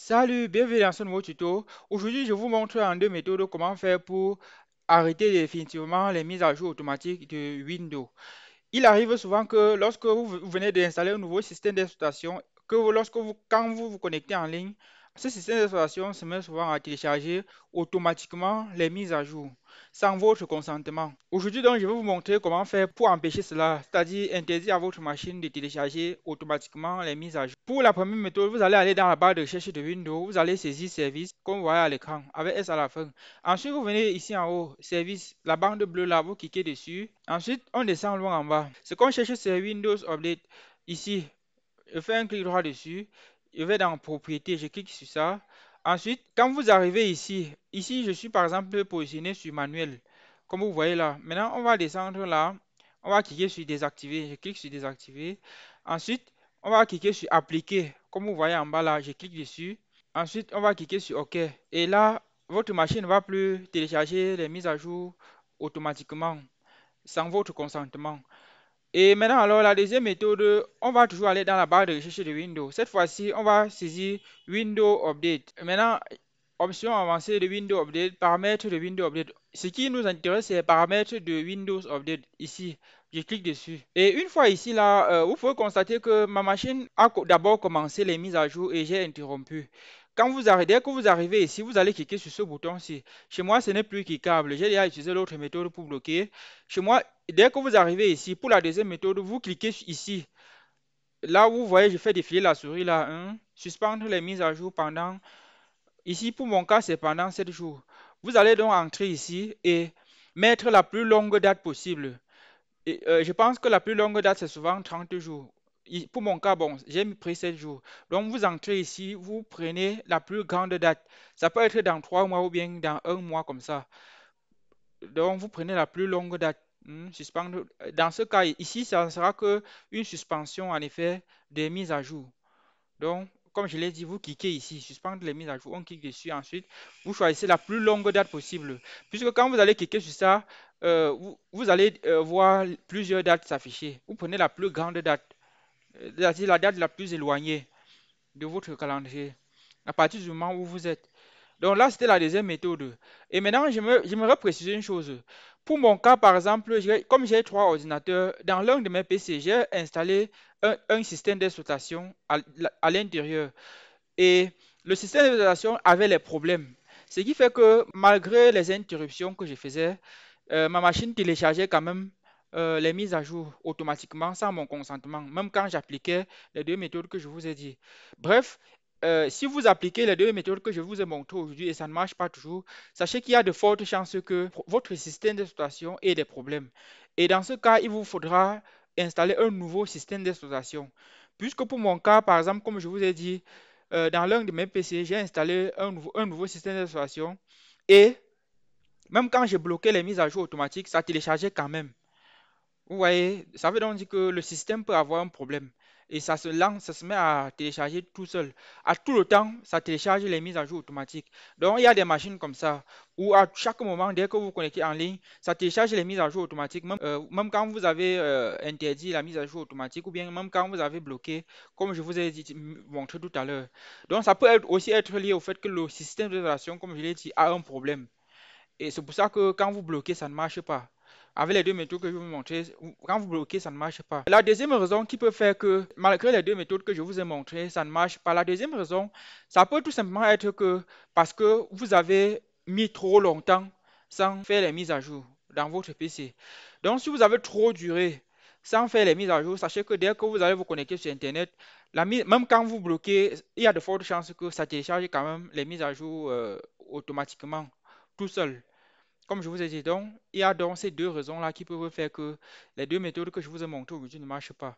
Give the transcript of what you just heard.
Salut, bienvenue dans ce nouveau tuto. Aujourd'hui, je vous montre en deux méthodes comment faire pour arrêter définitivement les mises à jour automatiques de Windows. Il arrive souvent que lorsque vous venez d'installer un nouveau système d'exploitation, quand vous vous connectez en ligne, ce système d'exploitation se met souvent à télécharger automatiquement les mises à jour sans votre consentement. Aujourd'hui, donc, je vais vous montrer comment faire pour empêcher cela, c'est-à-dire interdire à votre machine de télécharger automatiquement les mises à jour. Pour la première méthode, vous allez aller dans la barre de recherche de Windows, vous allez saisir Service, comme vous voyez à l'écran, avec S à la fin. Ensuite, vous venez ici en haut, Service, la bande bleue là, vous cliquez dessus. Ensuite, on descend loin en bas. Ce qu'on cherche, c'est Windows Update. Ici, je fais un clic droit dessus. Je vais dans Propriétés, je clique sur ça. Ensuite, quand vous arrivez ici, je suis par exemple positionné sur Manuel, comme vous voyez là. Maintenant, on va descendre là. On va cliquer sur Désactiver. Je clique sur Désactiver. Ensuite, on va cliquer sur Appliquer. Comme vous voyez en bas là, je clique dessus. Ensuite, on va cliquer sur OK. Et là, votre machine ne va plus télécharger les mises à jour automatiquement sans votre consentement. Et maintenant, alors, la deuxième méthode, on va toujours aller dans la barre de recherche de Windows. Cette fois-ci, on va saisir Windows Update. Maintenant, option avancée de Windows Update, paramètres de Windows Update. Ce qui nous intéresse, c'est les paramètres de Windows Update. Ici, je clique dessus. Et une fois ici, là, vous pouvez constater que ma machine a d'abord commencé les mises à jour et j'ai interrompu. Dès que vous arrivez ici, vous allez cliquer sur ce bouton-ci. Chez moi, ce n'est plus cliquable. J'ai déjà utilisé l'autre méthode pour bloquer. Chez moi, dès que vous arrivez ici, pour la deuxième méthode, vous cliquez ici. Là où vous voyez, je fais défiler la souris là. Suspendre les mises à jour pendant. Ici, pour mon cas, c'est pendant 7 jours. Vous allez donc entrer ici et mettre la plus longue date possible. Je pense que la plus longue date, c'est souvent 30 jours. Pour mon cas, bon, j'ai pris 7 jours. Donc, vous entrez ici, vous prenez la plus grande date. Ça peut être dans 3 mois ou bien dans un mois comme ça. Donc, vous prenez la plus longue date. Suspendre. Dans ce cas, ici, ça ne sera que une suspension, en effet, des mises à jour. Donc, comme je l'ai dit, vous cliquez ici, suspendre les mises à jour. On clique dessus. Ensuite, vous choisissez la plus longue date possible. Puisque quand vous allez cliquer sur ça, vous allez voir plusieurs dates s'afficher. Vous prenez la plus grande date, c'est-à-dire la date la plus éloignée de votre calendrier, à partir du moment où vous êtes. Donc là, c'était la deuxième méthode. Et maintenant, j'aimerais préciser une chose. Pour mon cas, par exemple, comme j'ai trois ordinateurs, dans l'un de mes PC, j'ai installé un système d'exploitation à l'intérieur. Et le système d'exploitation avait les problèmes. Ce qui fait que malgré les interruptions que je faisais, ma machine téléchargeait quand même les mises à jour automatiquement sans mon consentement, même quand j'appliquais les deux méthodes que je vous ai dit. Bref, si vous appliquez les deux méthodes que je vous ai montrées aujourd'hui et ça ne marche pas toujours, sachez qu'il y a de fortes chances que votre système d'exploitation ait des problèmes. Et dans ce cas, il vous faudra installer un nouveau système d'exploitation. Puisque pour mon cas, par exemple, comme je vous ai dit, dans l'un de mes PC, j'ai installé un nouveau système d'exploitation et même quand j'ai bloqué les mises à jour automatiques, ça téléchargeait quand même. Vous voyez, ça veut donc dire que le système peut avoir un problème. Et ça se lance, ça se met à télécharger tout seul. À tout le temps, ça télécharge les mises à jour automatiques. Donc, il y a des machines comme ça, où à chaque moment, dès que vous vous connectez en ligne, ça télécharge les mises à jour automatiques, même quand vous avez interdit la mise à jour automatique, ou bien même quand vous avez bloqué, comme je vous ai dit, montré tout à l'heure. Donc, ça peut aussi être lié au fait que le système de relation, comme je l'ai dit, a un problème. Et c'est pour ça que quand vous bloquez, ça ne marche pas. Avec les deux méthodes que je vais vous montrer, quand vous bloquez, ça ne marche pas. La deuxième raison qui peut faire que, malgré les deux méthodes que je vous ai montrées, ça ne marche pas, la deuxième raison, ça peut tout simplement être que parce que vous avez mis trop longtemps sans faire les mises à jour dans votre PC. Donc, si vous avez trop duré sans faire les mises à jour, sachez que dès que vous allez vous connecter sur Internet, même quand vous bloquez, il y a de fortes chances que ça télécharge quand même les mises à jour automatiquement, tout seul. Comme je vous ai dit, donc, il y a donc ces deux raisons-là qui peuvent faire que les deux méthodes que je vous ai montrées aujourd'hui ne marchent pas.